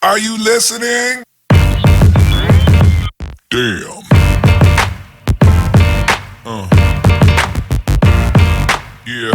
Are you listening? Damn. Yeah.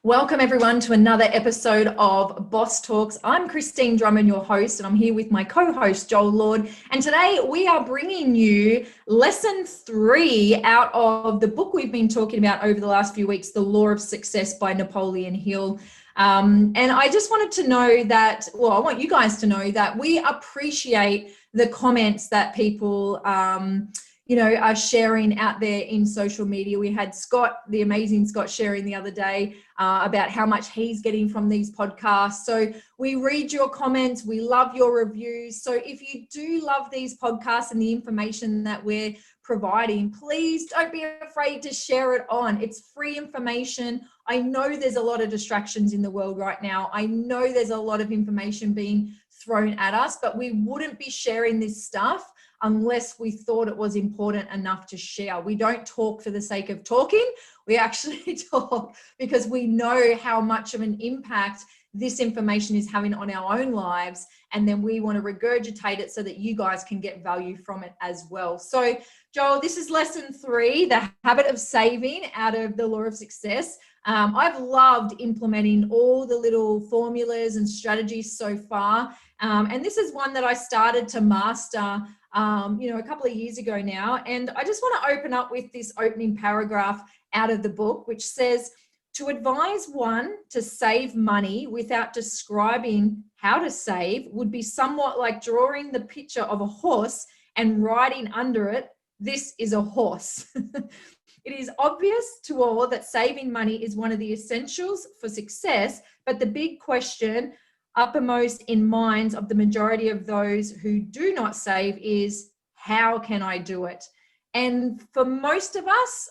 Welcome everyone to another episode of Boss Talks. I'm Christine Drummond, your host, and I'm here with my co-host Joel Lord. And today we are bringing you lesson 3 out of the book we've been talking about over the last few weeks, The Law of Success by Napoleon Hill. And I just wanted to know that, well, I want you guys to know that we appreciate the comments that people are sharing out there in social media. We had Scott, the amazing Scott, sharing the other day about how much he's getting from these podcasts. So we read your comments. We love your reviews. So if you do love these podcasts and the information that we're providing, please don't be afraid to share it on. It's free information. I know there's a lot of distractions in the world right now. I know there's a lot of information being thrown at us, but we wouldn't be sharing this stuff unless we thought it was important enough to share. We don't talk for the sake of talking. We actually talk because we know how much of an impact this information is having on our own lives. And then we want to regurgitate it so that you guys can get value from it as well. So Joel, this is lesson 3, the habit of saving out of the Law of Success. I've loved implementing all the little formulas and strategies so far. And this is one that I started to master a couple of years ago now. And I just want to open up with this opening paragraph out of the book, which says, to advise one to save money without describing how to save would be somewhat like drawing the picture of a horse and riding under it. This is a horse. It is obvious to all that saving money is one of the essentials for success, but the big question uppermost in minds of the majority of those who do not save is, how can I do it? And for most of us,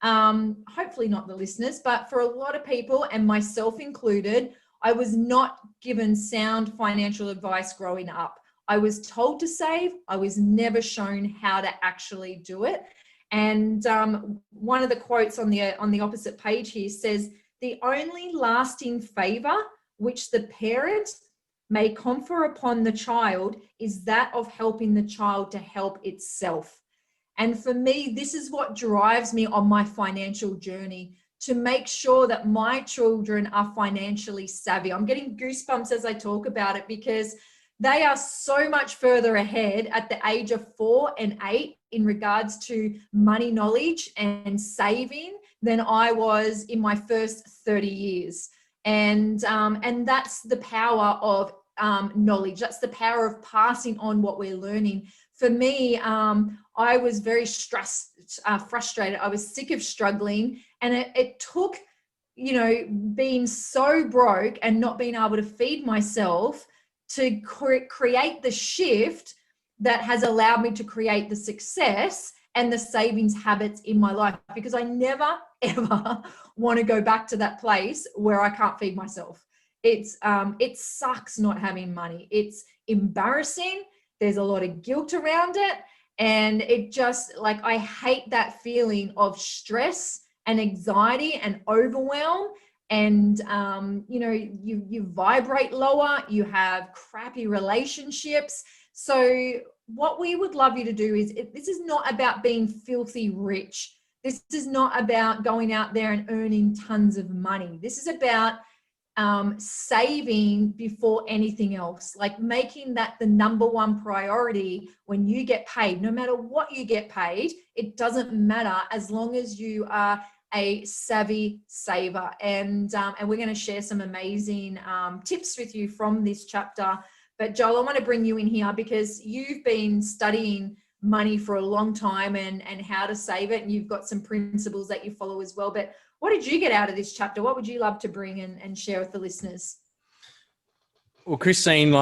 hopefully not the listeners, but for a lot of people, and myself included, I was not given sound financial advice growing up. I was told to save. I was never shown how to actually do it. And one of the quotes on the opposite page here says, the only lasting favor which the parent may confer upon the child is that of helping the child to help itself. And for me, this is what drives me on my financial journey, to make sure that my children are financially savvy. I'm getting goosebumps as I talk about it because they are so much further ahead at the age of 4 and 8 in regards to money knowledge and saving than I was in my first 30 years. And that's the power of knowledge. That's the power of passing on what we're learning. For me, I was very frustrated. I was sick of struggling, and it took, being so broke and not being able to feed myself to create the shift that has allowed me to create the success and the savings habits in my life, because I never, ever want to go back to that place where I can't feed myself. It sucks not having money. It's embarrassing. There's a lot of guilt around it. And it just, like, I hate that feeling of stress and anxiety and overwhelm. And, you vibrate lower, you have crappy relationships. So what we would love you to do is, this is not about being filthy rich. This is not about going out there and earning tons of money. This is about saving before anything else, like making that the number one priority when you get paid. No matter what you get paid, it doesn't matter as long as you are a savvy saver. And we're going to share some amazing tips with you from this chapter. But Joel, I want to bring you in here because you've been studying money for a long time and how to save it, and you've got some principles that you follow as well. But what did you get out of this chapter? What would you love to bring and share with the listeners? Well, Christine,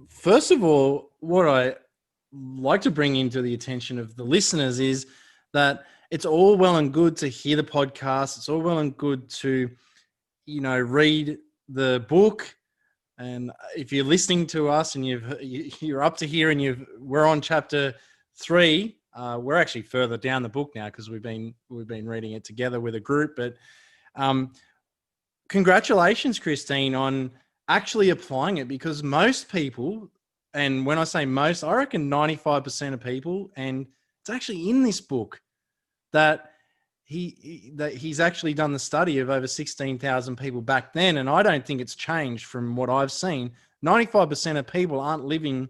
first of all, what I like to bring into the attention of the listeners is that it's all well and good to hear the podcast. It's all well and good to, read the book. And if you're listening to us and you're up to here and we're on chapter 3, we're actually further down the book now because we've been reading it together with a group. But Congratulations, Christine, on actually applying it, because most people, and when I say most, I reckon 95% of people, and it's actually in this book that he's actually done the study of over 16,000 people back then, and I don't think it's changed from what I've seen. 95% of people aren't living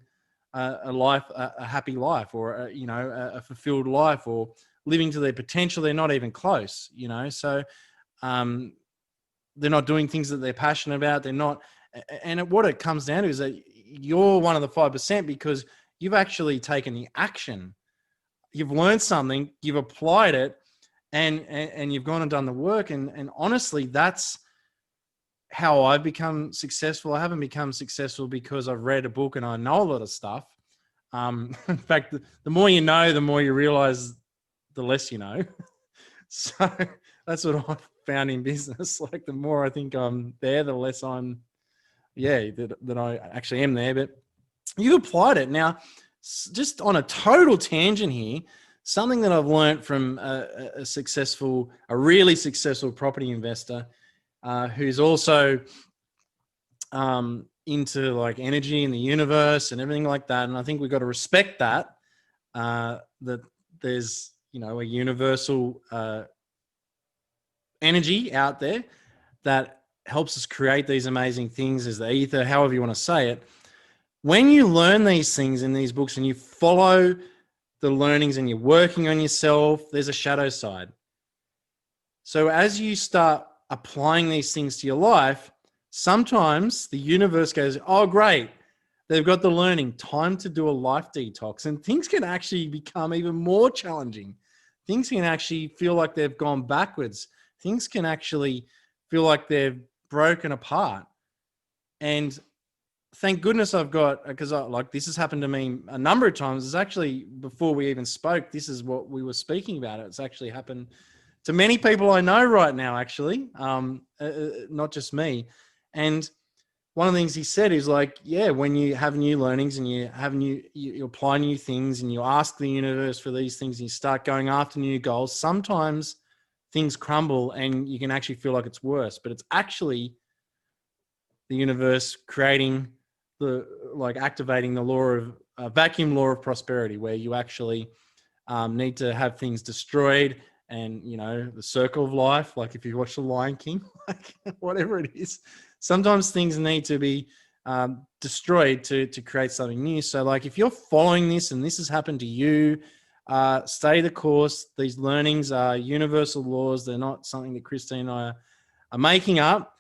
a happy life, or a fulfilled life, or living to their potential. They're not even close, So they're not doing things that they're passionate about. They're not, and what it comes down to is that you're one of the 5% because you've actually taken the action. You've learned something, you've applied it, and you've gone and done the work. And honestly, that's how I've become successful. I haven't become successful because I've read a book and I know a lot of stuff. In fact, the more you know, the more you realize the less you know. So that's what I've found in business. Like, the more I think I'm there, the less I'm, that I actually am there. But you've applied it. Now, just on a total tangent here, something that I've learned from a really successful property investor who's also into like energy and the universe and everything like that. And I think we've got to respect that, that there's, a universal energy out there that helps us create these amazing things, as the ether, however you want to say it. When you learn these things in these books and you follow the learnings and you're working on yourself, there's a shadow side. So as you start applying these things to your life, sometimes the universe goes, oh, great, they've got the learning, time to do a life detox. And things can actually become even more challenging. Things can actually feel like they've gone backwards. Things can actually feel like they've broken apart. And thank goodness I've got, because this has happened to me a number of times. It's actually, before we even spoke, this is what we were speaking about. It's actually happened to many people I know right now, actually, not just me. And one of the things he said is like, when you have new learnings and you apply new things and you ask the universe for these things and you start going after new goals, sometimes things crumble and you can actually feel like it's worse, but it's actually the universe creating activating the law of vacuum law of prosperity, where you actually need to have things destroyed, and the circle of life, like if you watch The Lion King, like whatever it is, sometimes things need to be destroyed to create something new. So like, if you're following this and this has happened to you, stay the course. These learnings are universal laws. They're not something that Christine and I are making up.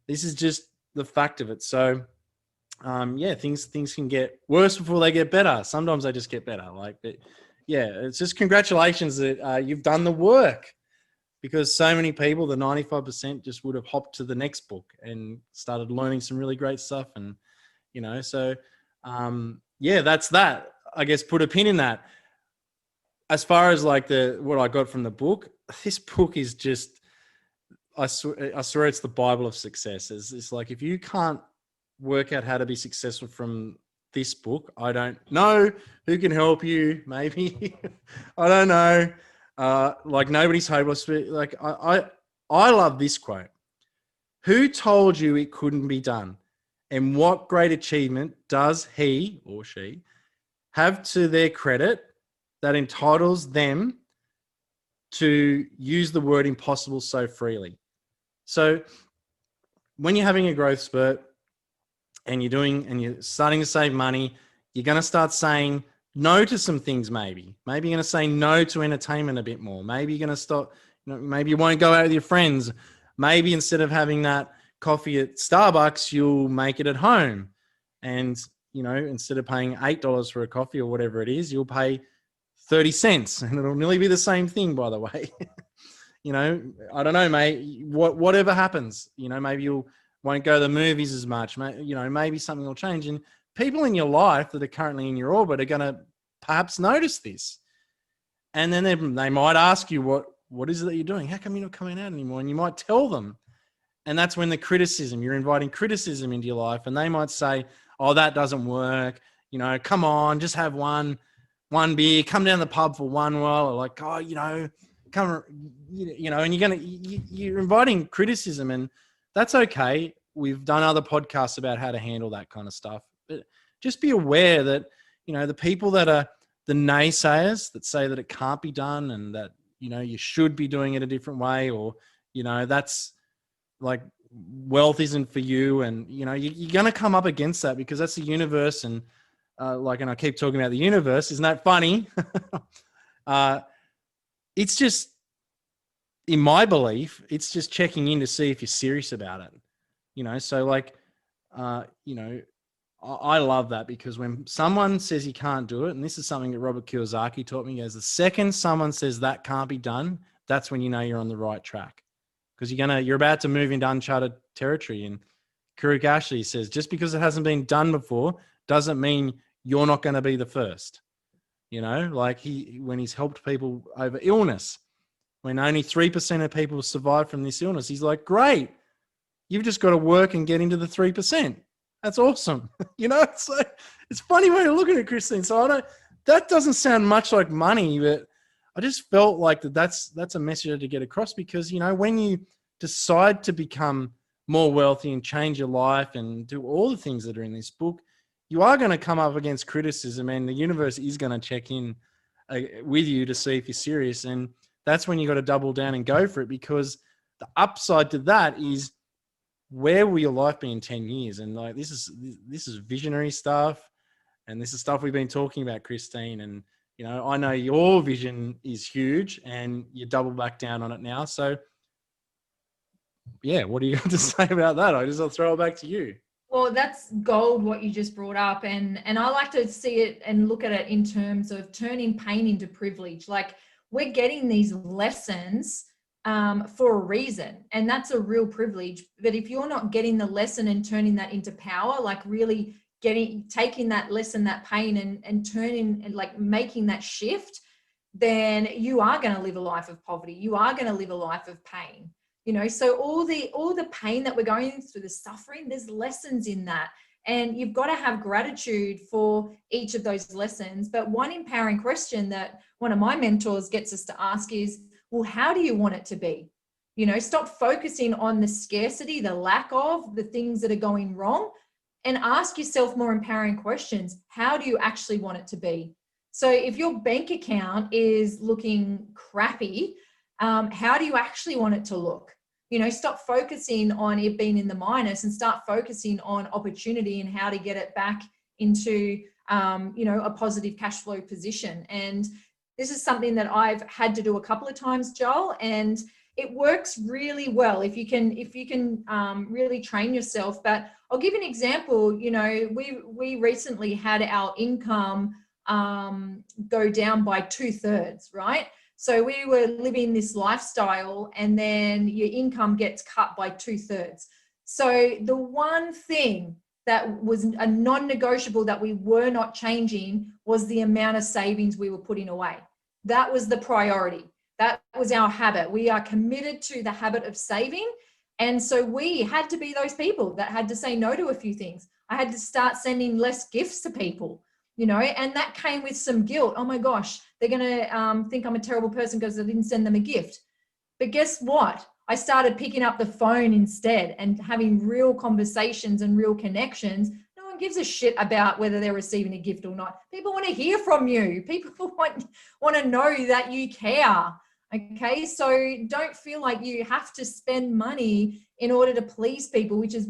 This is just the fact of it. So things can get worse before they get better. Sometimes they just get better. It's just congratulations that you've done the work, because so many people, the 95%, just would have hopped to the next book and started learning some really great stuff. And, that's that. I guess put a pin in that. As far as like what I got from the book, this book is just, I swear it's the Bible of success. It's like, if you can't work out how to be successful from this book, I don't know who can help you. Maybe I don't know. Nobody's hopeless. Like I love this quote: "Who told you it couldn't be done? And what great achievement does he or she have to their credit that entitles them to use the word impossible so freely?" So when you're having a growth spurt and you're starting to save money, you're going to start saying no to some things. Maybe you're going to say no to entertainment a bit more. Maybe you're going to stop, maybe you won't go out with your friends. Maybe instead of having that coffee at Starbucks, you'll make it at home. And, instead of paying $8 for a coffee or whatever it is, you'll pay 30 cents, and it'll nearly be the same thing, by the way. I don't know, mate, whatever happens, maybe you won't go to the movies as much, maybe something will change. And people in your life that are currently in your orbit are going to perhaps notice this. And then they might ask you, what is it that you're doing? How come you're not coming out anymore? And you might tell them. And that's when you're inviting criticism into your life. And they might say, oh, that doesn't work. Come on, just have one beer, come down the pub for one while. Or like, oh, and you're inviting criticism, and that's okay. We've done other podcasts about how to handle that kind of stuff, but just be aware that, the people that are the naysayers that say that it can't be done and that, you should be doing it a different way, or, that's like wealth isn't for you. And, you're going to come up against that because that's the universe. And and I keep talking about the universe. Isn't that funny? It's just, in my belief, it's just checking in to see if you're serious about it. So I love that, because when someone says you can't do it, and this is something that Robert Kiyosaki taught me, is the second someone says that can't be done, that's when you're on the right track, because you're about to move into uncharted territory. And Karuk Ashley says, just because it hasn't been done before doesn't mean you're not going to be the first. When he's helped people over illness, when only 3% of people survive from this illness, he's like, great, you've just got to work and get into the 3%. That's awesome. So it's funny way of looking at it, Christine. So that doesn't sound much like money, but I just felt like that's a message to get across, because, when you decide to become more wealthy and change your life and do all the things that are in this book, you are going to come up against criticism, and the universe is going to check in with you to see if you're serious. And that's when you got to double down and go for it, because the upside to that is, where will your life be in 10 years? And this is visionary stuff, and this is stuff we've been talking about, Christine. And, I know your vision is huge and you double back down on it now. So yeah, what do you have to say about that? I'll throw it back to you. Well, that's gold, what you just brought up. And I like to see it and look at it in terms of turning pain into privilege. Like, we're getting these lessons for a reason, and that's a real privilege. But if you're not getting the lesson and turning that into power, like really taking that lesson, that pain, and turning and like making that shift, then you are going to live a life of poverty. You are going to live a life of pain. So all the pain that we're going through, the suffering, there's lessons in that. And you've got to have gratitude for each of those lessons. But one empowering question that one of my mentors gets us to ask is, well, how do you want it to be? Stop focusing on the scarcity, the lack of, the things that are going wrong, and ask yourself more empowering questions. How do you actually want it to be? So if your bank account is looking crappy, how do you actually want it to look? Stop focusing on it being in the minus and start focusing on opportunity and how to get it back into, a positive cash flow position. And this is something that I've had to do a couple of times, Joel, and it works really well if you can really train yourself. But I'll give you an example. We recently had our income go down by 2/3, right? So we were living this lifestyle, and then your income gets cut by 2/3. So the one thing that was a non-negotiable that we were not changing was the amount of savings we were putting away. That was the priority. That was our habit. We are committed to the habit of saving. And so we had to be those people that had to say no to a few things. I had to start sending less gifts to people, and that came with some guilt. Oh my gosh, they're going to think I'm a terrible person because I didn't send them a gift. But guess what? I started picking up the phone instead and having real conversations and real connections. No one gives a shit about whether they're receiving a gift or not. People want to hear from you. People want to know that you care. Okay, so don't feel like you have to spend money in order to please people, which is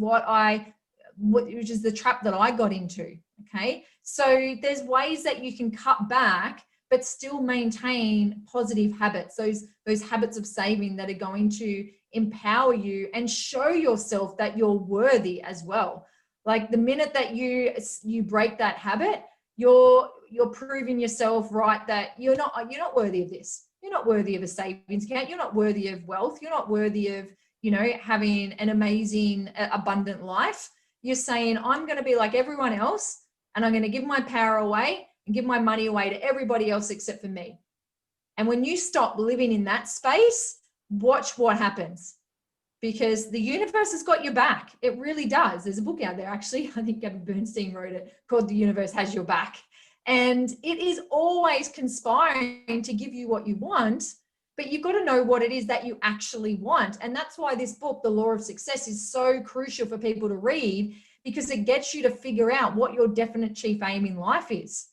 which is the trap that I got into. Okay, so there's ways that you can cut back but still maintain positive habits, those habits of saving that are going to empower you and show yourself that you're worthy as well. Like the minute that you break that habit, you're proving yourself right that you're not worthy of this. You're not worthy of a savings account. You're not worthy of wealth. You're not worthy of, having an amazing, abundant life. You're saying, I'm going to be like everyone else, and I'm going to give my power away and give my money away to everybody else except for me. And when you stop living in that space, watch what happens, because the universe has got your back. It really does. There's a book out there, actually. I think Gabby Bernstein wrote it, called The Universe Has Your Back. And it is always conspiring to give you what you want. but you've got to know what it is that you actually want. And that's why this book, The Law of Success, is so crucial for people to read, because it gets you to figure out what your definite chief aim in life is.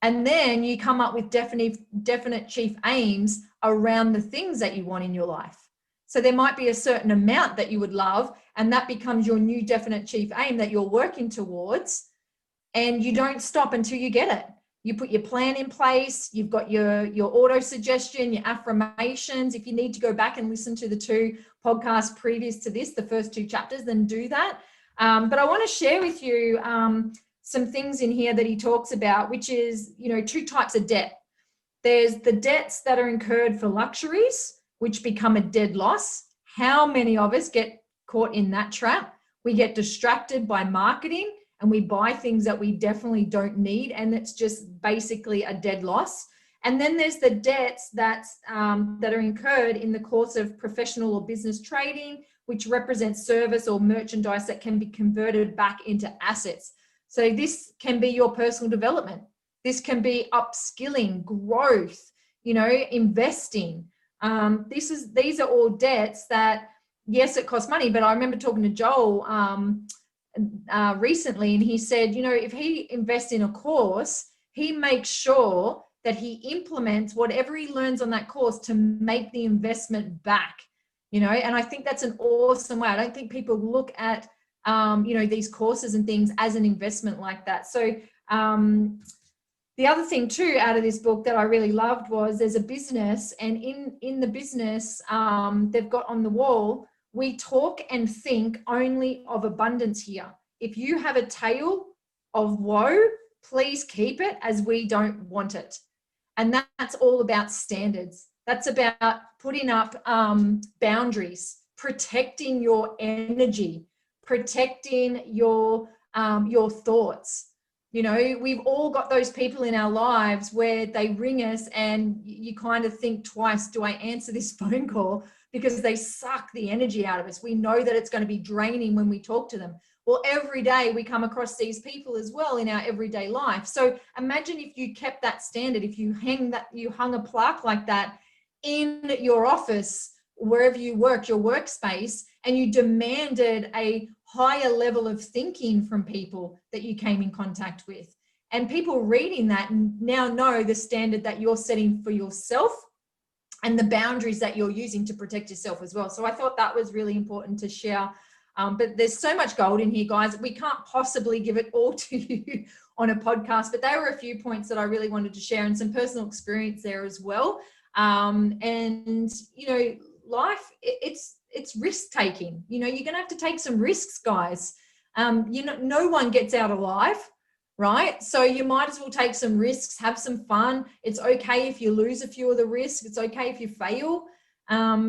And then you come up with definite chief aims around the things that you want in your life. So there might be a certain amount that you would love, and that becomes your new definite chief aim that you're working towards. And you don't stop until you get it. You put your plan in place. You've got your auto suggestion, your affirmations. If you need to go back and listen to the 2 podcasts previous to this, the first 2 chapters, then do that. But I want to share with you some things in here that he talks about, which is, 2 types of debt. There's the debts that are incurred for luxuries, which become a dead loss. How many of us get caught in that trap? We get distracted by marketing and we buy things that we definitely don't need, and it's just basically a dead loss. And then there's the debts that are incurred in the course of professional or business trading, which represents service or merchandise that can be converted back into assets. So this can be your personal development. This can be upskilling, growth, investing. These are all debts that, yes, it costs money, but I remember talking to Joel recently, and he said, if he invests in a course, he makes sure that he implements whatever he learns on that course to make the investment back, and I think that's an awesome way. I don't think people look at, these courses and things as an investment like that. So the other thing too, out of this book that I really loved was there's a business, and in the business, they've got on the wall, we talk and think only of abundance here. If you have a tale of woe, please keep it, as we don't want it. And that's all about standards. That's about putting up boundaries, protecting your energy, protecting your thoughts. We've all got those people in our lives where they ring us and you kind of think twice, do I answer this phone call? Because they suck the energy out of us. We know that it's going to be draining when we talk to them. Well, every day we come across these people as well in our everyday life. So imagine if you kept that standard, if you hung a plaque like that in your office, wherever you work, your workspace, and you demanded a higher level of thinking from people that you came in contact with. And people reading that now know the standard that you're setting for yourself and the boundaries that you're using to protect yourself as well. So I thought that was really important to share. But there's so much gold in here, guys. We can't possibly give it all to you on a podcast, but there were a few points that I really wanted to share and some personal experience there as well. Life, it's risk taking. You're going to have to take some risks, guys. No one gets out alive, right? So you might as well take some risks, have some fun. It's okay if you lose a few of the risks. It's okay if you fail,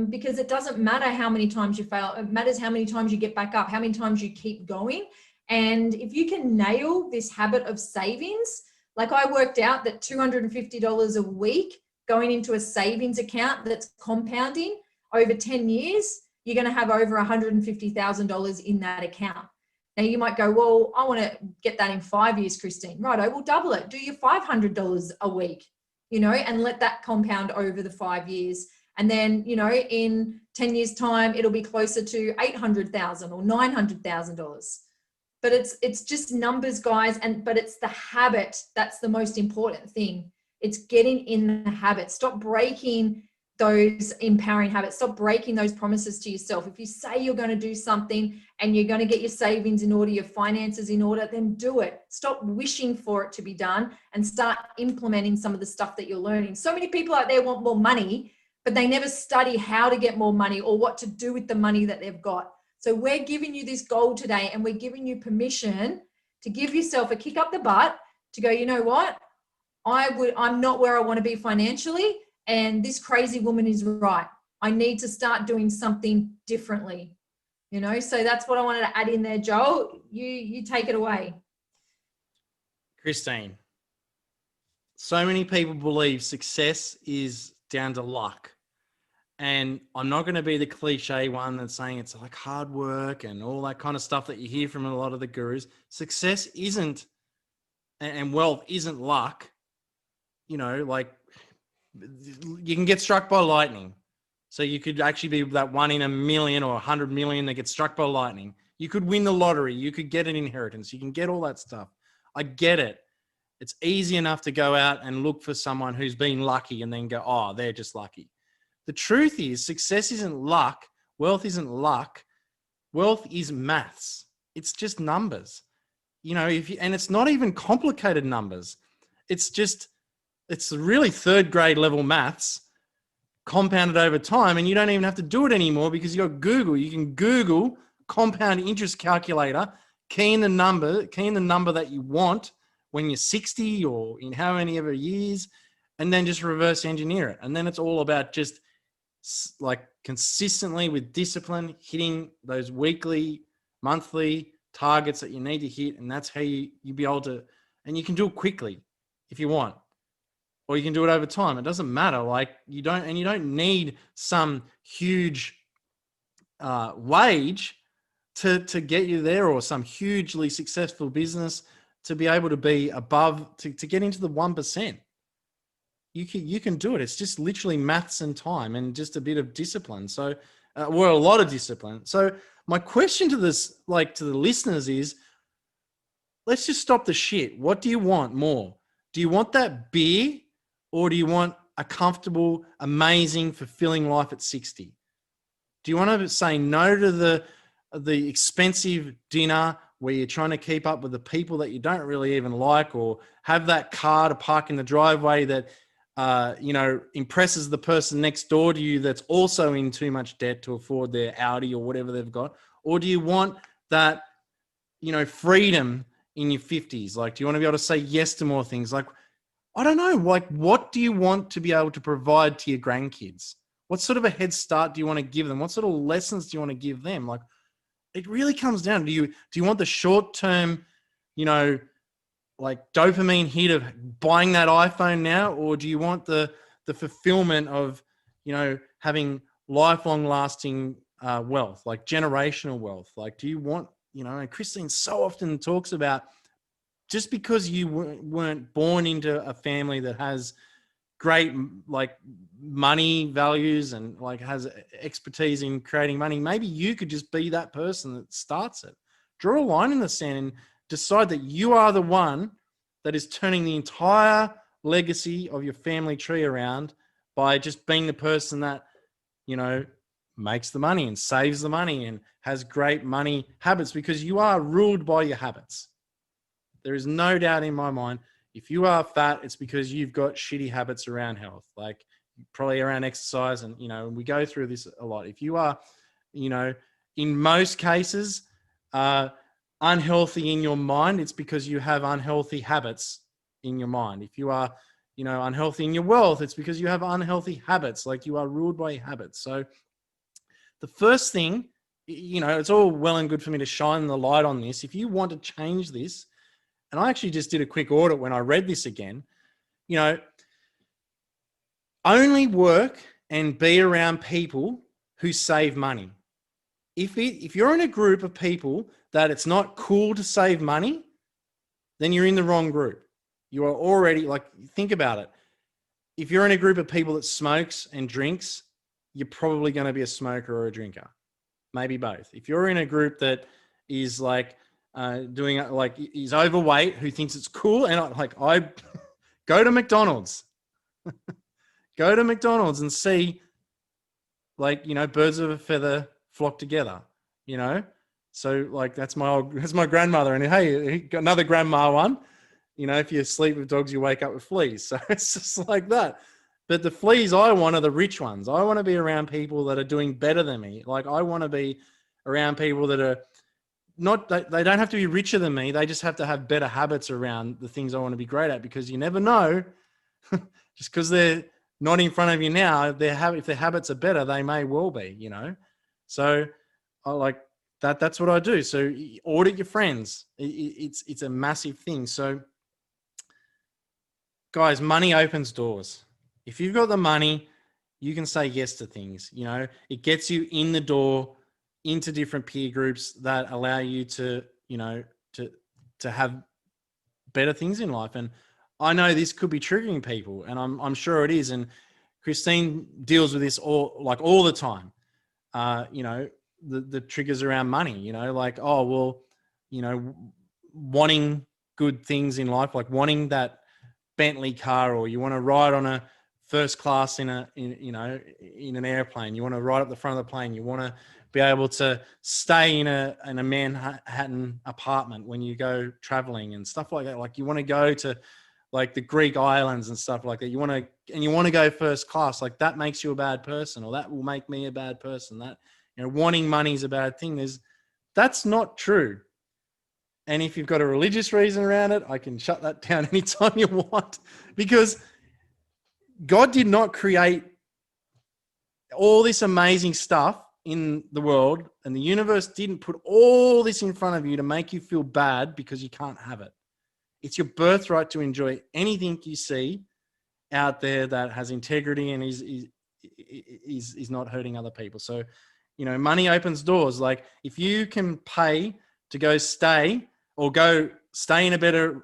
because it doesn't matter how many times you fail. It matters how many times you get back up, how many times you keep going. And if you can nail this habit of savings, like I worked out that $250 a week going into a savings account that's compounding over 10 years, you're going to have over $150,000 in that account. Now you might go, well, I want to get that in 5 years, Christine. Righto, we'll double it. Do your $500 a week, and let that compound over the 5 years. And then, in 10 years time, it'll be closer to $800,000 or $900,000. But it's just numbers, guys. But it's the habit. That's the most important thing. It's getting in the habit. Stop breaking those empowering habits. Stop breaking those promises to yourself. If you say you're going to do something and you're going to get your savings in order, your finances in order, then do it. Stop wishing for it to be done and start implementing some of the stuff that you're learning. So many people out there want more money, but they never study how to get more money or what to do with the money that they've got. So we're giving you this goal today, and we're giving you permission to give yourself a kick up the butt to go, you know what? I'm not where I want to be financially, and this crazy woman is right. I need to start doing something differently, so that's what I wanted to add in there. Joel, you take it away. Christine, so many people believe success is down to luck. And I'm not going to be the cliche one that's saying it's like hard work and all that kind of stuff that you hear from a lot of the gurus. Success isn't, and wealth isn't luck. Like you can get struck by lightning. So you could actually be that 1 in a million or 100 million that gets struck by lightning. You could win the lottery. You could get an inheritance. You can get all that stuff. I get it. It's easy enough to go out and look for someone who's been lucky and then go, oh, they're just lucky. The truth is, success isn't luck. Wealth isn't luck. Wealth is maths. It's just numbers. And it's not even complicated numbers. It's really third grade level maths compounded over time, and you don't even have to do it anymore because you got Google. You can Google compound interest calculator, key in the number that you want when you're 60 or in how many ever years, and then just reverse engineer it. And then it's all about just like consistently with discipline, hitting those weekly, monthly targets that you need to hit. And that's how you be able to, and you can do it quickly if you want, or you can do it over time. It doesn't matter. Like you don't need some huge wage to get you there, or some hugely successful business to be able to be above, to get into the 1%. You can do it. It's just literally maths and time and just a bit of discipline. So, a lot of discipline. So my question to this, to the listeners is, let's just stop the shit. What do you want more? Do you want that beer, or do you want a comfortable, amazing, fulfilling life at 60? Do you want to say no to the expensive dinner where you're trying to keep up with the people that you don't really even like, or have that car to park in the driveway that impresses the person next door to you that's also in too much debt to afford their Audi or whatever they've got? Or do you want that, freedom in your 50s? Like, do you want to be able to say yes to more things? Like, I don't know, what do you want to be able to provide to your grandkids? What sort of a head start do you want to give them? What sort of lessons do you want to give them? Like, it really comes down, do you want the short-term, dopamine hit of buying that iPhone now, or do you want the fulfillment of, having lifelong lasting wealth, like generational wealth? Like, do you want, and Christine so often talks about, just because you weren't born into a family that has great money values and has expertise in creating money, maybe you could just be that person that starts it. Draw a line in the sand and decide that you are the one that is turning the entire legacy of your family tree around by just being the person that, makes the money and saves the money and has great money habits, because you are ruled by your habits. There is no doubt in my mind, if you are fat, it's because you've got shitty habits around health, like probably around exercise. And, we go through this a lot. If you are, in most cases, unhealthy in your mind, it's because you have unhealthy habits in your mind. If you are, unhealthy in your wealth, it's because you have unhealthy habits, like you are ruled by your habits. So the first thing, it's all well and good for me to shine the light on this. If you want to change this, and I actually just did a quick audit when I read this again, only work and be around people who save money. If you're in a group of people that it's not cool to save money, then you're in the wrong group. You are already, think about it. If you're in a group of people that smokes and drinks, you're probably going to be a smoker or a drinker, maybe both. If you're in a group that is is overweight, who thinks it's cool, and I go to McDonald's, and see, birds of a feather flock together, So that's my grandmother, and hey, got another grandma one. If you sleep with dogs, you wake up with fleas. So it's just like that. But the fleas I want are the rich ones. I want to be around people that are doing better than me. I want to be around people that are not, they don't have to be richer than me. They just have to have better habits around the things I want to be great at, because you never know, just because they're not in front of you now, if their habits are better, they may well be, So I like that. That's what I do. So audit your friends. It's a massive thing. So guys, money opens doors. If you've got the money, you can say yes to things. It gets you in the door into different peer groups that allow you to, to have better things in life. And I know this could be triggering people, and I'm sure it is. And Christine deals with this all the time. You know, the triggers around money, you know, like, oh, well, you know, wanting good things in life, like wanting that Bentley car, or you want to ride on a first class in an airplane. You want to ride up the front of the plane. You want to be able to stay in a Manhattan apartment when you go traveling and stuff like that. Like you want to go to like the Greek islands and stuff like that. You want to go first class. Like that makes you a bad person, or that will make me a bad person. That, you know, wanting money is a bad thing. That's not true. And if you've got a religious reason around it, I can shut that down anytime you want, because God did not create all this amazing stuff in the world, and the universe didn't put all this in front of you to make you feel bad because you can't have it. It's your birthright to enjoy anything you see out there that has integrity and is not hurting other people. So, you know, money opens doors. Like if you can pay to go stay in a better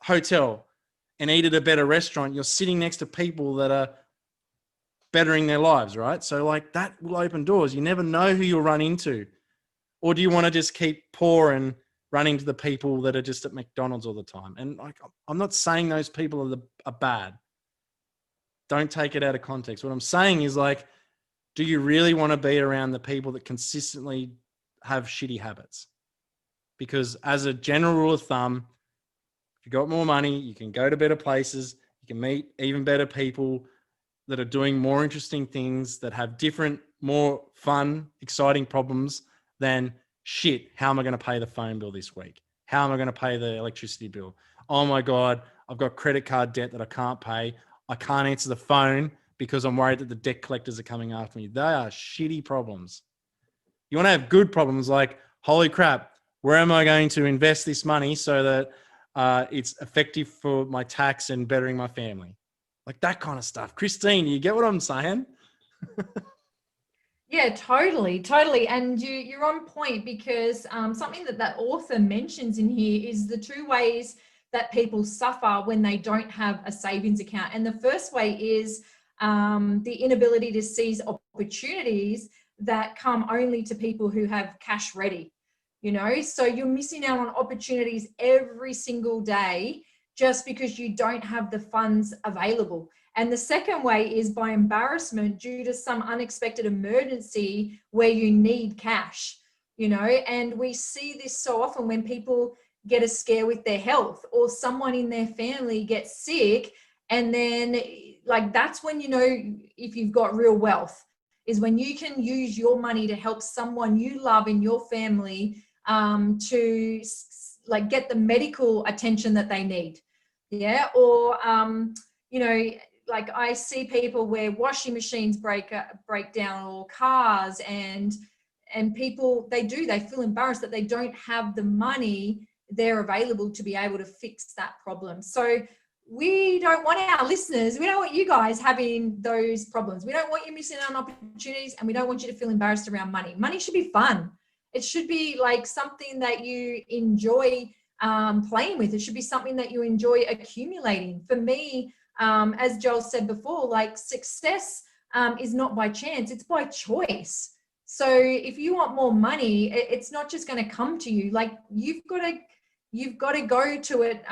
hotel and eat at a better restaurant, you're sitting next to people that are bettering their lives, right? So like that will open doors. You never know who you'll run into. Or do you want to just keep poor and run into the people that are just at McDonald's all the time? And like, I'm not saying those people are bad. Don't take it out of context. What I'm saying is, like, do you really want to be around the people that consistently have shitty habits? Because as a general rule of thumb, if you got more money, you can go to better places, you can meet even better people that are doing more interesting things, that have different, more fun, exciting problems than, shit, how am I going to pay the phone bill this week? How am I going to pay the electricity bill? Oh my God, I've got credit card debt that I can't pay. I can't answer the phone because I'm worried that the debt collectors are coming after me. They are shitty problems. You want to have good problems like, holy crap, where am I going to invest this money so that it's effective for my tax and bettering my family? Like that kind of stuff. Christine, you get what I'm saying? Yeah, totally. And you're on point, because something that author mentions in here is the two ways that people suffer when they don't have a savings account. And the first way is the inability to seize opportunities that come only to people who have cash ready. You know, so you're missing out on opportunities every single day just because you don't have the funds available. And the second way is by embarrassment due to some unexpected emergency where you need cash, you know. And we see this so often when people get a scare with their health, or someone in their family gets sick, and then like that's when you know if you've got real wealth, is when you can use your money to help someone you love in your family to like get the medical attention that they need. Yeah. Or you know, like I see people where washing machines break down, or cars, and people, they feel embarrassed that they don't have the money there available to be able to fix that problem. So we don't want our listeners, we don't want you guys having those problems. We don't want you missing out on opportunities, and we don't want you to feel embarrassed around money. Money should be fun. It should be like something that you enjoy playing with. It should be something that you enjoy accumulating. For me, as Joel said before, like success is not by chance, it's by choice. So if you want more money, it's not just going to come to you. Like you've got to go to it,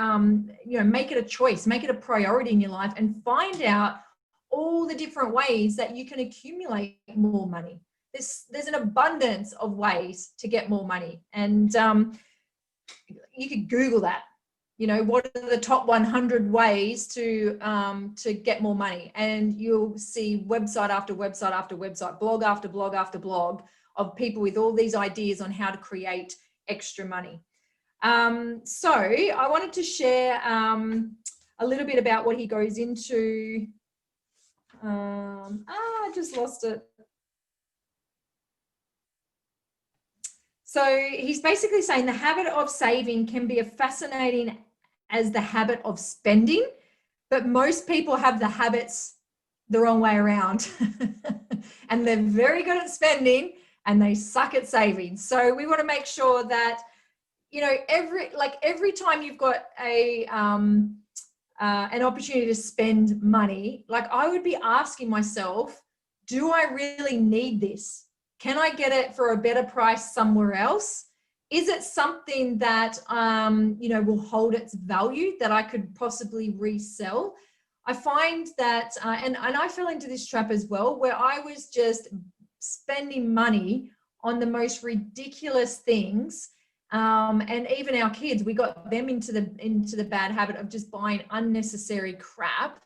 you know, make it a choice, make it a priority in your life, and find out all the different ways that you can accumulate more money. There's an abundance of ways to get more money. And you could Google that, you know, what are the top 100 ways to get more money? And you'll see website after website after website, blog after blog after blog of people with all these ideas on how to create extra money. So I wanted to share a little bit about what he goes into. I just lost it. So he's basically saying the habit of saving can be as fascinating as the habit of spending, but most people have the habits the wrong way around. And they're very good at spending and they suck at saving. So we want to make sure that, you know, every time you've got a an opportunity to spend money, like I would be asking myself, do I really need this? Can I get it for a better price somewhere else? Is it something that, will hold its value that I could possibly resell? I find that, and I fell into this trap as well, where I was just spending money on the most ridiculous things. And even our kids, we got them into the bad habit of just buying unnecessary crap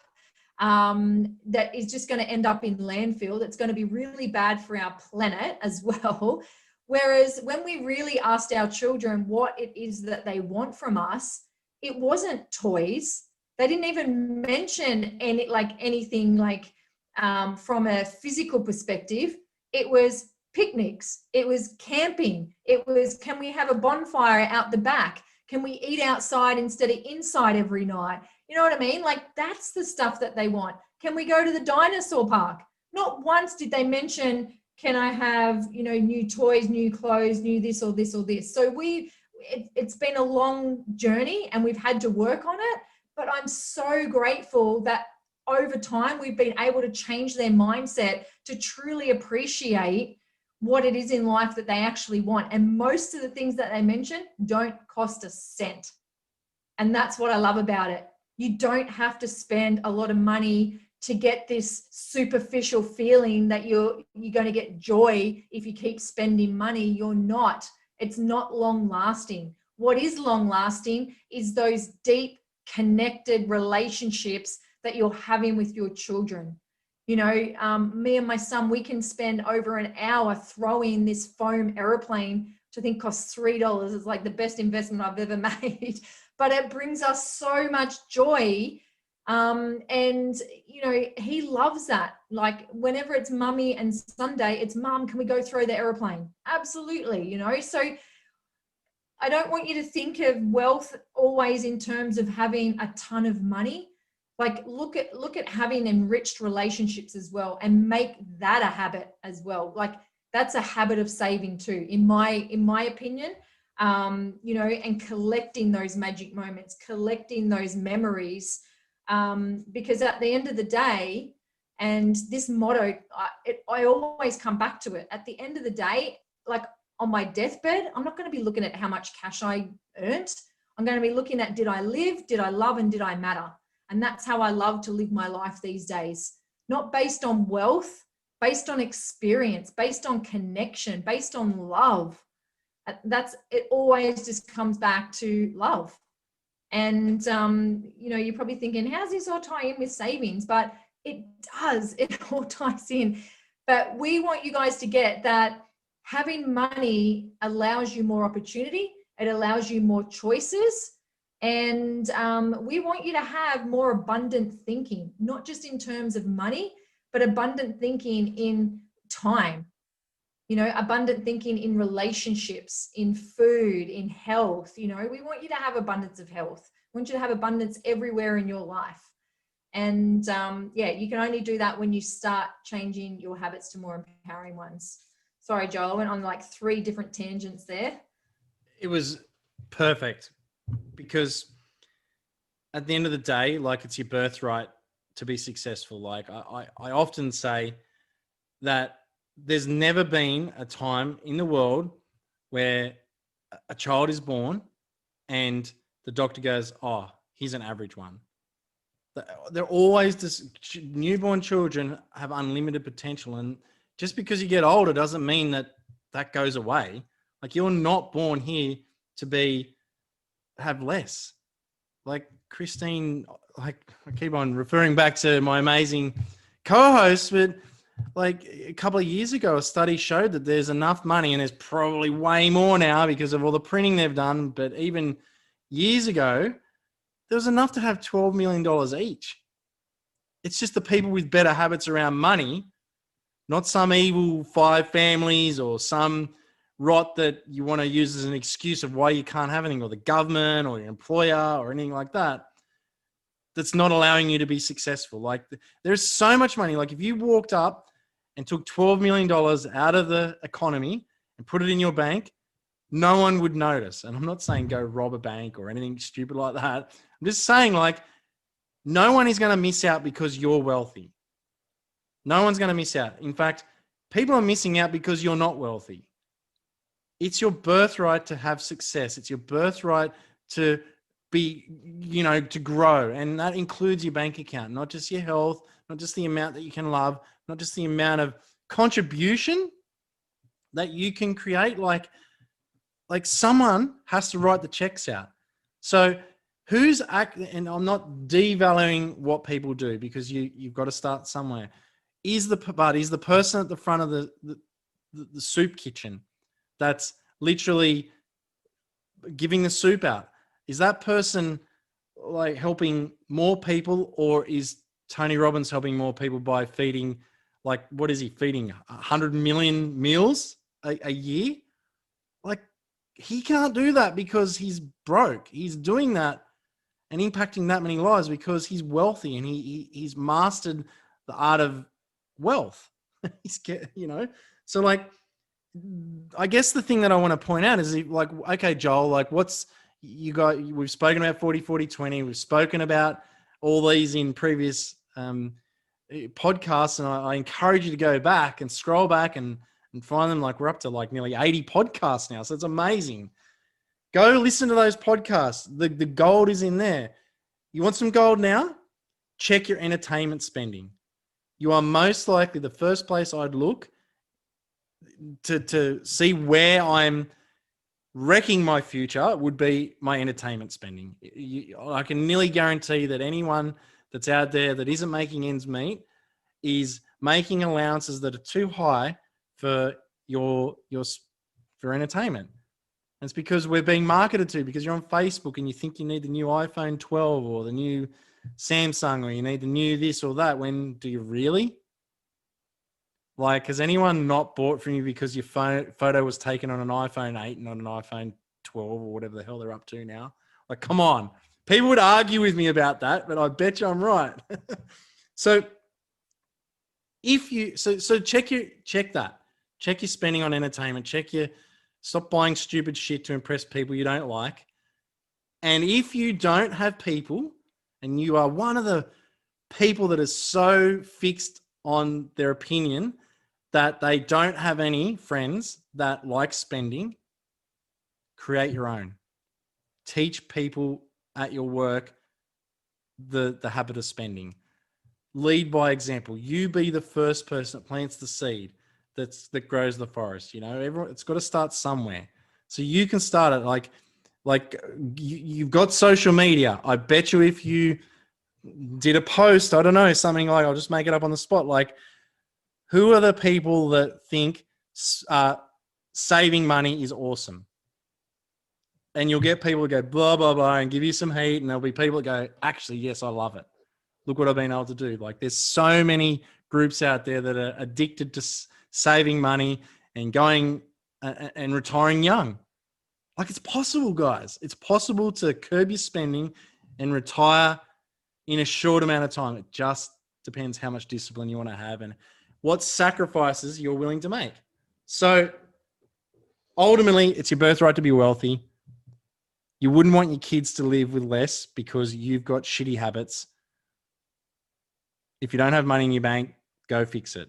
that is just going to end up in landfill. That's going to be really bad for our planet as well. Whereas when we really asked our children what it is that they want from us, it wasn't toys. They didn't even mention anything from a physical perspective. It was picnics. It was camping. It was, can we have a bonfire out the back? Can we eat outside instead of inside every night? You know what I mean? Like, that's the stuff that they want. Can we go to the dinosaur park? Not once did they mention, can I have, new toys, new clothes, new this or this or this. So it's been a long journey and we've had to work on it, but I'm so grateful that over time we've been able to change their mindset to truly appreciate what it is in life that they actually want. And most of the things that they mention don't cost a cent. And that's what I love about it. You don't have to spend a lot of money to get this superficial feeling that you're going to get joy if you keep spending money. You're not. It's not long lasting. What is long lasting is those deep connected relationships that you're having with your children. Me and my son, we can spend over an hour throwing this foam airplane, which I think costs $3. It's like the best investment I've ever made, but it brings us so much joy. And he loves that. Like, whenever it's mummy and Sunday, it's mum, can we go throw the airplane? Absolutely. So I don't want you to think of wealth always in terms of having a ton of money. Like, look at having enriched relationships as well, and make that a habit as well. Like, that's a habit of saving too, in my opinion. And collecting those magic moments, collecting those memories, because at the end of the day, and this motto, I always come back to it. At the end of the day, like on my deathbed, I'm not going to be looking at how much cash I earned. I'm going to be looking at, did I live, did I love, and did I matter? And that's how I love to live my life these days. Not based on wealth, based on experience, based on connection, based on love. It always just comes back to love. And, you're probably thinking, how's this all tie in with savings? But it does, it all ties in. But we want you guys to get that having money allows you more opportunity. It allows you more choices. And we want you to have more abundant thinking, not just in terms of money, but abundant thinking in time, abundant thinking in relationships, in food, in health. We want you to have abundance of health. We want you to have abundance everywhere in your life. And you can only do that when you start changing your habits to more empowering ones. Sorry, Joel, I went on like 3 different tangents there. It was perfect, because at the end of the day, like, it's your birthright to be successful. Like, I often say that there's never been a time in the world where a child is born and the doctor goes, oh, he's an average one. They're always just, newborn children have unlimited potential. And just because you get older doesn't mean that goes away. Like, you're not born here to have less. Like Christine, like, I keep on referring back to my amazing co-host, but like a couple of years ago, a study showed that there's enough money, and there's probably way more now because of all the printing they've done. But even years ago, there was enough to have $12 million each. It's just the people with better habits around money, not some evil 5 families or some rot that you want to use as an excuse of why you can't have anything, or the government or your employer or anything like that, that's not allowing you to be successful. Like, there's so much money. Like, if you walked up and took $12 million out of the economy and put it in your bank, no one would notice. And I'm not saying go rob a bank or anything stupid like that. I'm just saying, like, No one is going to miss out because you're wealthy. No one's going to miss out. In fact, people are missing out because you're not wealthy. It's your birthright to have success. It's your birthright to be, to grow. And that includes your bank account, not just your health, not just the amount that you can love, not just the amount of contribution that you can create. Like someone has to write the checks out. So and I'm not devaluing what people do, because you've got to start somewhere. Is the person at the front of the soup kitchen that's literally giving the soup out, is that person like helping more people, or is Tony Robbins helping more people by feeding, like, what is he feeding, 100 million meals a year? Like, he can't do that because he's broke. He's doing that and impacting that many lives because he's wealthy, and he's mastered the art of wealth. So like, I guess the thing that I want to point out is, like, okay, Joel, like, we've spoken about 40-40-20. We've spoken about all these in previous podcasts, and I encourage you to go back and scroll back and find them. Like, we're up to like nearly 80 podcasts now. So it's amazing. Go listen to those podcasts. The gold is in there. You want some gold now? Check your entertainment spending. You are most likely the first place I'd look to see where I'm wrecking my future would be my entertainment spending. I can nearly guarantee that anyone that's out there that isn't making ends meet is making allowances that are too high for for entertainment. And it's because we're being marketed to, because you're on Facebook and you think you need the new iPhone 12 or the new Samsung, or you need the new this or that. When do you really? Like, has anyone not bought from you because your photo was taken on an iPhone 8 and not an iPhone 12 or whatever the hell they're up to now? Like, come on. People would argue with me about that, but I bet you I'm right. So check that. Check your spending on entertainment. Stop buying stupid shit to impress people you don't like. And if you don't have people, and you are one of the people that is so fixed on their opinion that they don't have any friends that like spending, create your own. Teach people at your work the habit of spending. Lead by example. You be the first person that plants the seed that grows the forest. It's got to start somewhere. So you can start it. Like you've got social media. I bet you if you did a post, I don't know, something like, I'll just make it up on the spot, like, who are the people that think saving money is awesome? And you'll get people to go blah, blah, blah, and give you some heat. And there'll be people that go, actually, yes, I love it. Look what I've been able to do. Like, there's so many groups out there that are addicted to saving money and going and retiring young. Like, it's possible, guys. It's possible to curb your spending and retire in a short amount of time. It just depends how much discipline you want to have and what sacrifices you're willing to make. So ultimately, it's your birthright to be wealthy. You wouldn't want your kids to live with less because you've got shitty habits. If you don't have money in your bank, go fix it.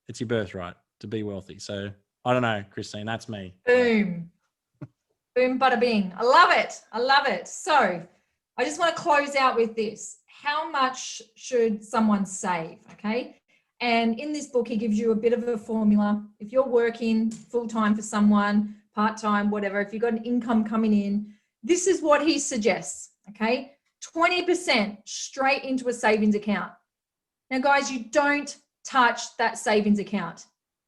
It's your birthright to be wealthy. So I don't know, Christine, that's me. Boom. Boom, bada bing. I love it. I love it. So I just want to close out with this. How much should someone save? Okay. And in this book, he gives you a bit of a formula. If you're working full-time for someone, part-time, whatever, if you've got an income coming in, this is what he suggests. Okay. 20% straight into a savings account. Now, guys, you don't touch that savings account.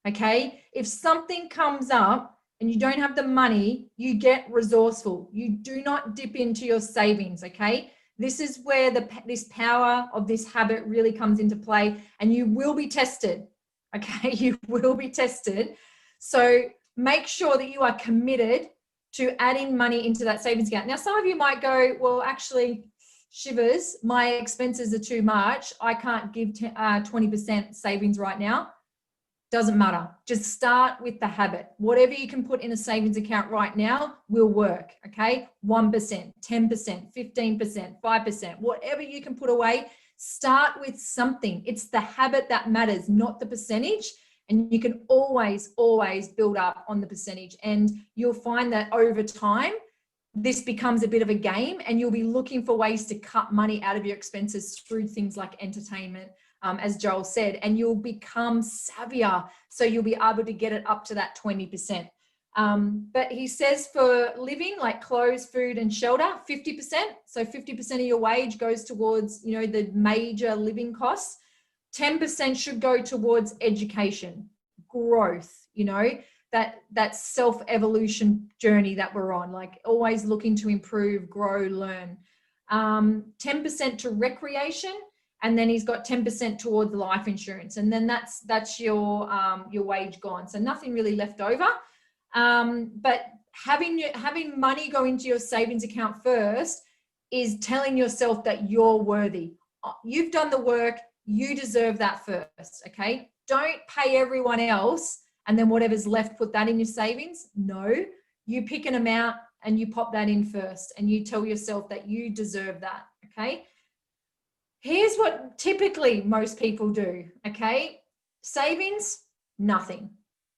Okay. If something comes up and you don't have the money, you get resourceful. You do not dip into your savings. Okay. This is where this power of this habit really comes into play, and you will be tested. Okay. You will be tested. So make sure that you are committed to adding money into that savings account. Now, some of you might go, well, actually, shivers, my expenses are too much. I can't give 20% savings right now. Doesn't matter. Just start with the habit. Whatever you can put in a savings account right now will work, okay? 1%, 10%, 15%, 5%, whatever you can put away, start with something. It's the habit that matters, not the percentage. And you can always, always build up on the percentage. And you'll find that over time, this becomes a bit of a game, and you'll be looking for ways to cut money out of your expenses through things like entertainment, as Joel said, and you'll become savvier. So you'll be able to get it up to that 20%. But he says for living, like clothes, food, and shelter, 50%. So 50% of your wage goes towards, you know, the major living costs. 10% should go towards education, growth, you know, that self-evolution journey that we're on, like always looking to improve, grow, learn. 10% to recreation, and then he's got 10% towards life insurance, and then that's your wage gone. So nothing really left over. But having money go into your savings account first is telling yourself that you're worthy. You've done the work. You deserve that first. Okay. Don't pay everyone else and then whatever's left, put that in your savings. No, you pick an amount and you pop that in first, and you tell yourself that you deserve that. Okay. Here's what typically most people do. Okay. Savings, nothing.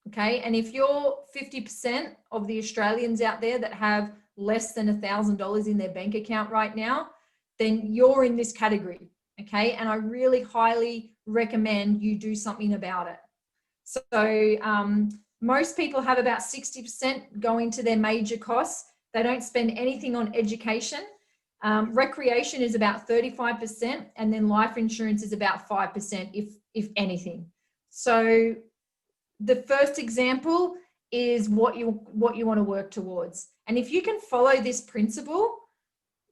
Okay. And if you're 50% of the Australians out there that have less than $1,000 in their bank account right now, then you're in this category. Okay. And I really highly recommend you do something about it. So most people have about 60% going to their major costs. They don't spend anything on education. Recreation is about 35%, and then life insurance is about 5%, if anything. So the first example is what you want to work towards. And if you can follow this principle,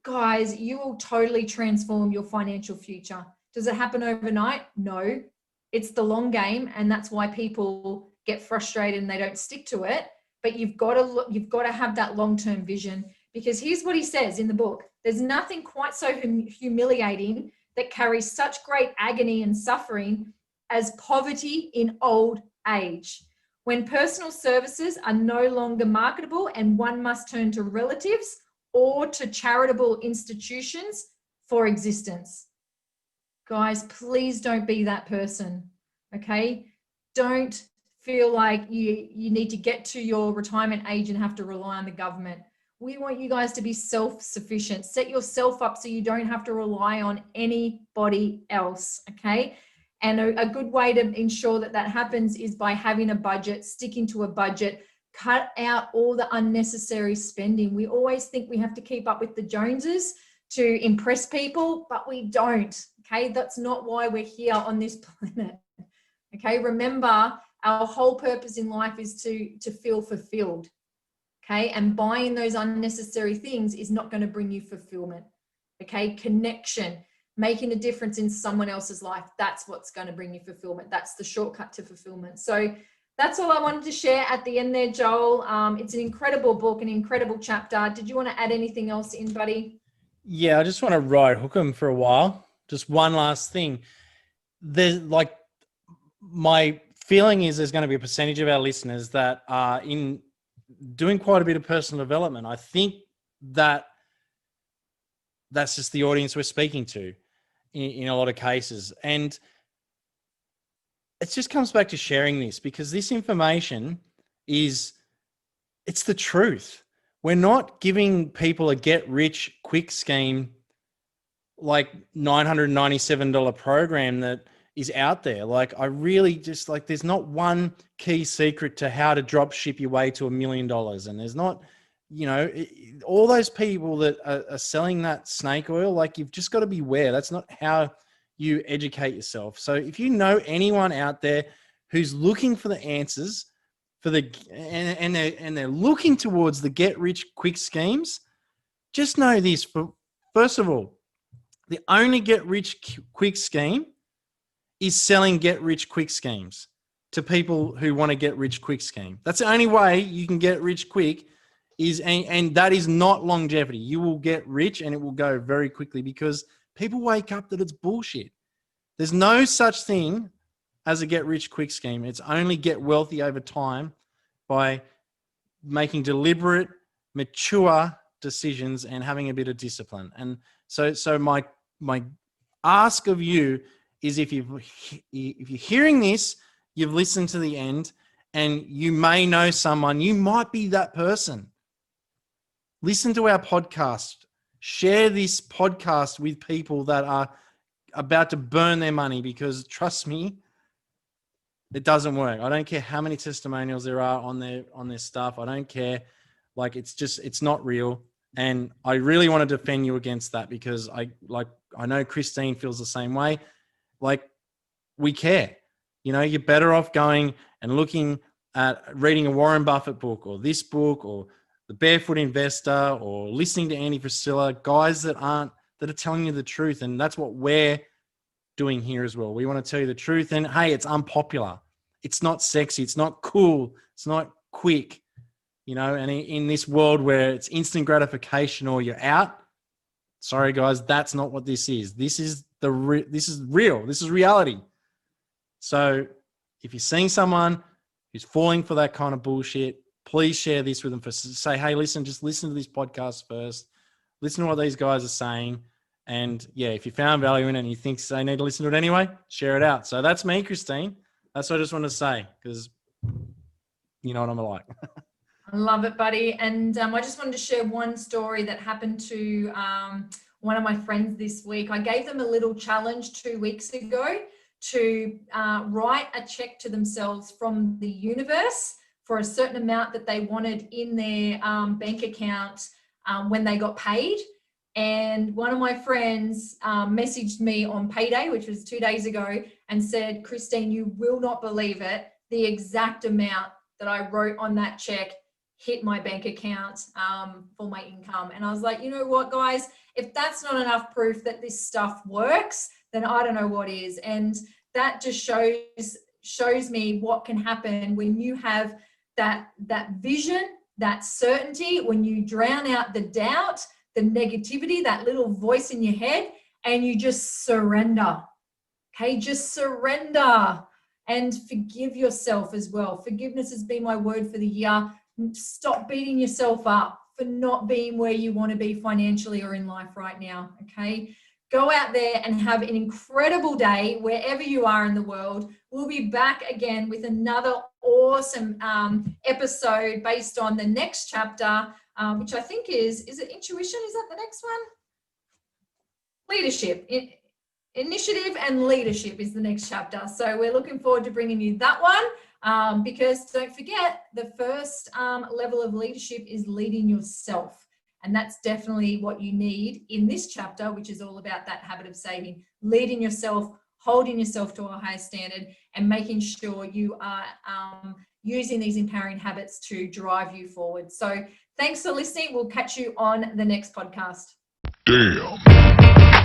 guys, you will totally transform your financial future. Does it happen overnight? No. It's the long game, and that's why people get frustrated and they don't stick to it. But you've got to have that long-term vision, because here's what he says in the book. There's nothing quite so humiliating that carries such great agony and suffering as poverty in old age. When personal services are no longer marketable and one must turn to relatives or to charitable institutions for existence. Guys, please don't be that person, okay? Don't feel like you need to get to your retirement age and have to rely on the government. We want you guys to be self-sufficient. Set yourself up so you don't have to rely on anybody else, okay? And a good way to ensure that that happens is by having a budget, sticking to a budget, cut out all the unnecessary spending. We always think we have to keep up with the Joneses to impress people, but we don't, okay? That's not why we're here on this planet, okay? Remember, our whole purpose in life is to feel fulfilled, okay? And buying those unnecessary things is not going to bring you fulfillment, okay? Connection, making a difference in someone else's life, that's what's going to bring you fulfillment. That's the shortcut to fulfillment. So that's all I wanted to share at the end there, Joel. It's an incredible book, an incredible chapter. Did you want to add anything else in, buddy? Yeah, I just want to ride hook 'em for a while. Just one last thing. There's like, my feeling is there's going to be a percentage of our listeners that are in doing quite a bit of personal development. I think that that's just the audience we're speaking to in a lot of cases. And it just comes back to sharing this, because this information it's the truth. We're not giving people a get rich quick scheme like $997 program that is out there. Like, I really just like, there's not one key secret to how to drop ship your way to $1 million. And there's not, you know, all those people that are selling that snake oil, like, you've just got to beware. That's not how you educate yourself. So if you know anyone out there who's looking for the answers for and they're looking towards the get rich quick schemes, just know this. First of all, the only get rich quick scheme is selling get rich quick schemes to people who want to get rich quick scheme. That's the only way you can get rich quick, and that is not longevity. You will get rich and it will go very quickly, because people wake up that it's bullshit. There's no such thing as a get-rich-quick scheme. It's only get wealthy over time by making deliberate, mature decisions and having a bit of discipline. And so my ask of you is, if you're hearing this, you've listened to the end, and you may know someone, you might be that person. Listen to our podcast. Share this podcast with people that are about to burn their money, because trust me, it doesn't work. I don't care how many testimonials there are on their stuff. I don't care. Like, it's not real. And I really want to defend you against that, because I know Christine feels the same way. Like, we care. You know, you're better off going and looking at reading a Warren Buffett book, or this book, or The Barefoot Investor, or listening to Andy Priscilla, guys that are telling you the truth. And that's what we're doing here as well. We want to tell you the truth. And hey, it's unpopular. It's not sexy. It's not cool. It's not quick. You know, and in this world where it's instant gratification or you're out, sorry guys, that's not what this is. This is real. This is reality. So if you're seeing someone who's falling for that kind of bullshit, please share this with them. Say, hey, just listen to this podcast first. Listen to what these guys are saying. And yeah, if you found value in it and you think they need to listen to it anyway, share it out. So that's me, Christine. That's what I just want to say, because you know what I'm like. I love it, buddy. And I just wanted to share one story that happened to one of my friends this week. I gave them a little challenge 2 weeks ago to write a check to themselves from the universe for a certain amount that they wanted in their bank account when they got paid. And one of my friends messaged me on payday, which was 2 days ago, and said, Christine, you will not believe it. The exact amount that I wrote on that check hit my bank account for my income. And I was like, you know what, guys, if that's not enough proof that this stuff works, then I don't know what is. And that just shows me what can happen when you have that vision, that certainty, when you drown out the doubt, the negativity, that little voice in your head, and you just surrender. Okay, just surrender and forgive yourself as well. Forgiveness has been my word for the year. Stop beating yourself up for not being where you want to be financially or in life right now. Okay, go out there and have an incredible day wherever you are in the world. We'll be back again with another awesome episode based on the next chapter, which I think is it intuition? Is that the next one? Leadership. Initiative and leadership is the next chapter. So we're looking forward to bringing you that one, because don't forget, the first level of leadership is leading yourself. And that's definitely what you need in this chapter, which is all about that habit of saving, leading yourself, holding yourself to a higher standard, and making sure you are using these empowering habits to drive you forward. So thanks for listening. We'll catch you on the next podcast. Damn.